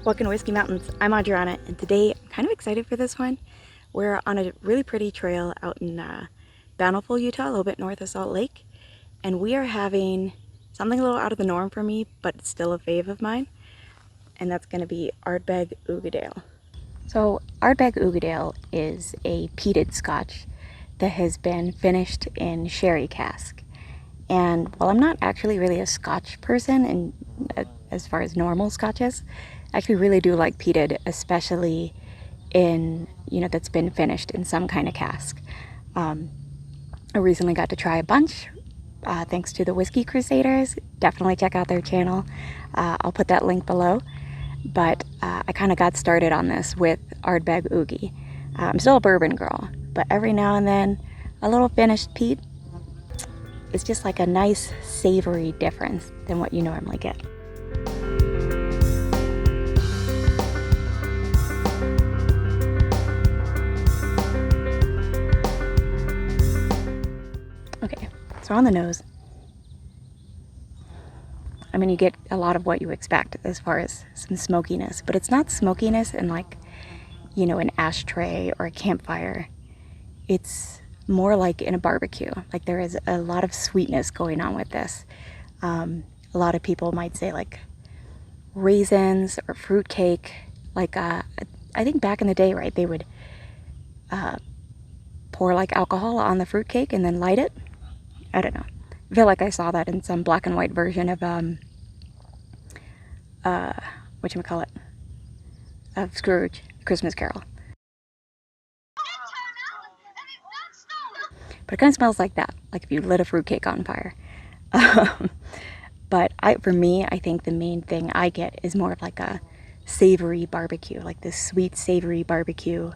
Welcome to Whiskey Mountains. I'm Adriana, and today I'm kind of excited for this one. We're on a really pretty trail out in Bountiful, Utah, a little bit north of Salt Lake, and we are having something a little out of the norm for me, but still a fave of mine, and that's going to be Ardbeg Uigeadail. So Ardbeg Uigeadail is a peated scotch that has been finished in sherry cask. And while I'm not actually really a scotch person, and as far as normal scotches, I actually really do like peated, especially in, that's been finished in some kind of cask. I recently got to try a bunch, thanks to the Whiskey Crusaders. Definitely check out their channel. I'll put that link below. But I kind of got started on this with Ardbeg Uigeadail. I'm still a bourbon girl, but every now and then a little finished peat is just like a nice savory difference than what you normally get. Okay, so on the nose, I mean, you get a lot of what you expect as far as some smokiness, but it's not smokiness in like, an ashtray or a campfire. It's more like in a barbecue. Like there is a lot of sweetness going on with this. A lot of people might say like raisins or fruit cake. Like I think back in the day, right, they would pour like alcohol on the fruit cake and then light it. I don't know. I feel like I saw that in some black and white version of whatchamacallit, of Scrooge, Christmas Carol. But it kind of smells like that, like if you lit a fruitcake on fire. But for me, I think the main thing I get is more of like a savory barbecue, like this sweet savory barbecue,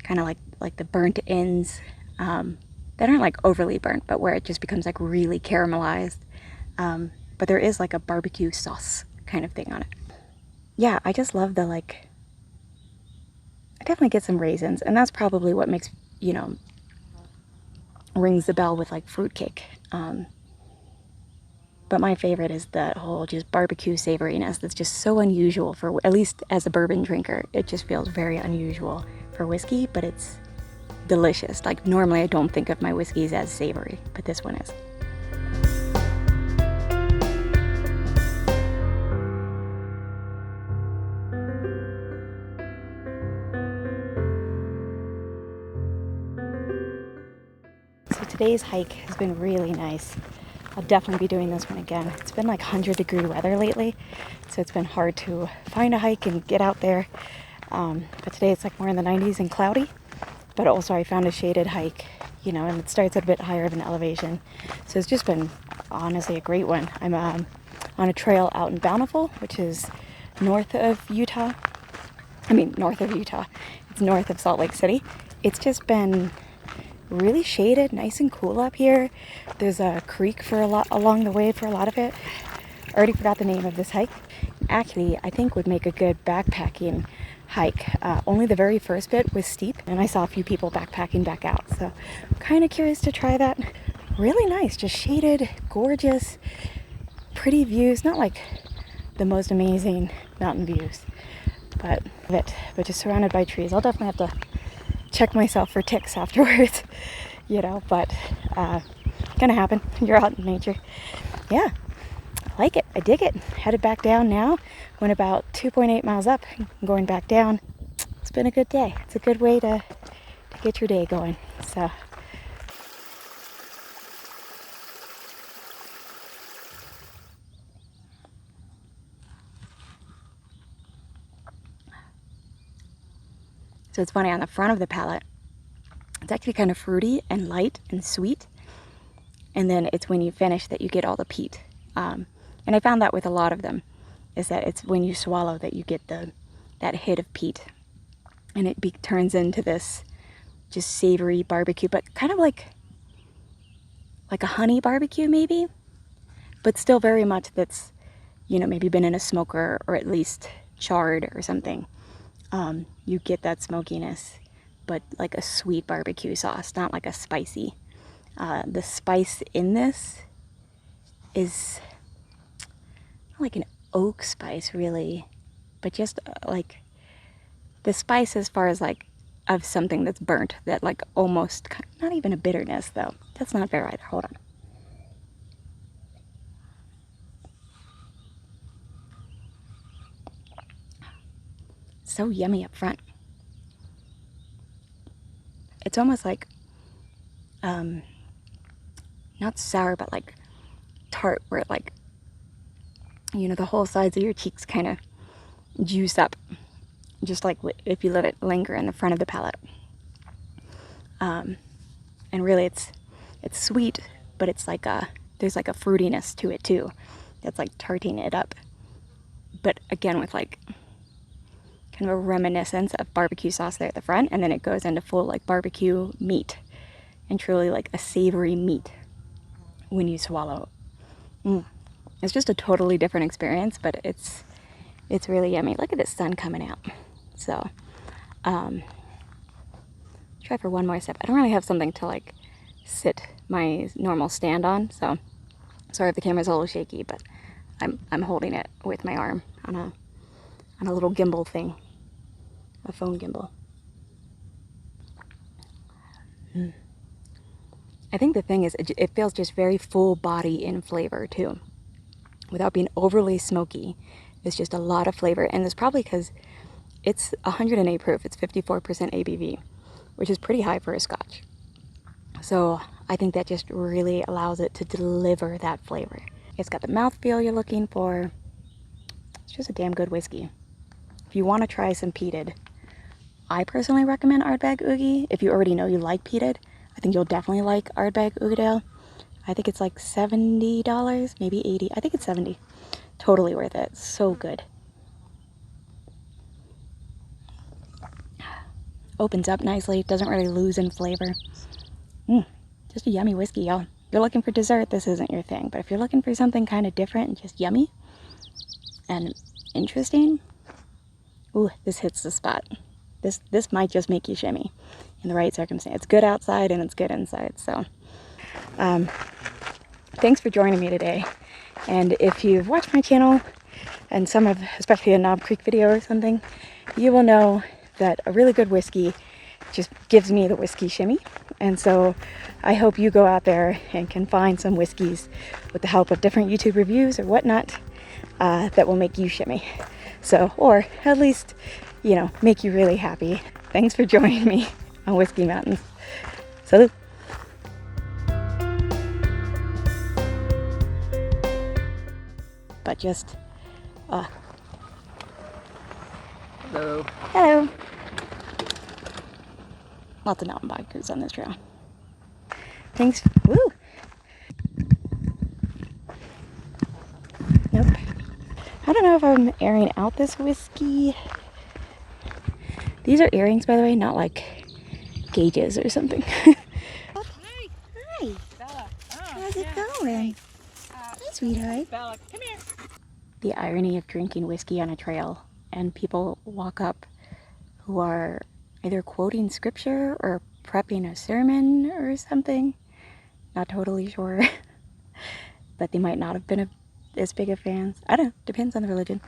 kind of like the burnt ends that aren't like overly burnt, but where it just becomes like really caramelized. But there is like a barbecue sauce kind of thing on it. Yeah, I just love the like, I definitely get some raisins, and that's probably what makes, rings the bell with like fruitcake. But my favorite is that whole just barbecue savoriness that's just so unusual for, at least as a bourbon drinker, it just feels very unusual for whiskey, but it's delicious. Like normally I don't think of my whiskeys as savory, but this one is. So today's hike has been really nice. I'll definitely be doing this one again. It's been like 100-degree weather lately, so it's been hard to find a hike and get out there. But today it's like more in the 90s and cloudy. But also I found a shaded hike, and it starts at a bit higher of an elevation. So it's just been honestly a great one. I'm on a trail out in Bountiful, which is north of Utah. North of Utah. It's north of Salt Lake City. It's just been really shaded, nice and cool up here. There's a creek for along the way for a lot of it. I already forgot the name of this hike. Actually, I think would make a good backpacking hike. Only the very first bit was steep, and I saw a few people backpacking back out, so I'm kind of curious to try that. Really nice, just shaded, gorgeous, pretty views. Not like the most amazing mountain views, but just surrounded by trees. I'll definitely have to check myself for ticks afterwards, but gonna happen. You're out in nature. Yeah, I like it. I dig it. Headed back down now. Went about 2.8 miles up. I'm going back down. It's been a good day. It's a good way to get your day going. So it's funny, on the front of the palate, it's actually kind of fruity and light and sweet. And then it's when you finish that you get all the peat. And I found that with a lot of them, is that it's when you swallow that you get that hit of peat. And it turns into this just savory barbecue, but kind of like a honey barbecue maybe, but still very much that's, maybe been in a smoker or at least charred or something. You get that smokiness, but like a sweet barbecue sauce, not like a spicy. The spice in this is like an oak spice, really. but just like the spice as far as like of something that's burnt, that like almost, not even a bitterness though. That's not fair either. Hold on. So yummy up front. It's almost like, not sour, but like tart, where it like, you know, the whole sides of your cheeks kind of juice up, just like if you let it linger in the front of the palate. And really it's sweet, but it's like there's like a fruitiness to it too. That's like tarting it up. But again, with like kind of a reminiscence of barbecue sauce there at the front, and then it goes into full like barbecue meat, and truly like a savory meat when you swallow. It's just a totally different experience, but it's really yummy. Look at the sun coming out. So try for one more sip. I don't really have something to like sit my normal stand on, so sorry if the camera's a little shaky, but I'm holding it with my arm on a little gimbal thing, a phone gimbal. I think the thing is, it feels just very full body in flavor too, without being overly smoky. It's just a lot of flavor, and it's probably because it's 108 proof. It's 54% ABV, which is pretty high for a scotch. So I think that just really allows it to deliver that flavor. It's got the mouthfeel you're looking for. It's just a damn good whiskey. If you want to try some peated, I personally recommend Ardbeg Uigeadail. If you already know you like peated, I think you'll definitely like Ardbeg Uigeadail. I think it's like $70, maybe 80. I think it's 70. Totally worth it. So good. Opens up nicely. Doesn't really lose in flavor. Just a yummy whiskey, y'all. If you're looking for dessert, this isn't your thing. But if you're looking for something kind of different and just yummy and interesting, ooh, this hits the spot. This might just make you shimmy in the right circumstance. It's good outside and it's good inside. So thanks for joining me today. And if you've watched my channel and some of, especially a Knob Creek video or something, you will know that a really good whiskey just gives me the whiskey shimmy. And so I hope you go out there and can find some whiskeys with the help of different YouTube reviews or whatnot that will make you shimmy. So, or at least, you know, make you really happy. Thanks for joining me on Whiskey Mountains. Salud. But just, Hello. hello. Lots of mountain bikers on this trail. Thanks. Woo! Nope. I don't know if I'm airing out this whiskey. These are earrings, by the way, not like gauges or something. Hi. Hi. Bella. Oh, How's it going? Hi, sweetheart. Bella, come here. The irony of drinking whiskey on a trail and people walk up who are either quoting scripture or prepping a sermon or something. Not totally sure. But they might not have been as big of fans. I don't know. Depends on the religion.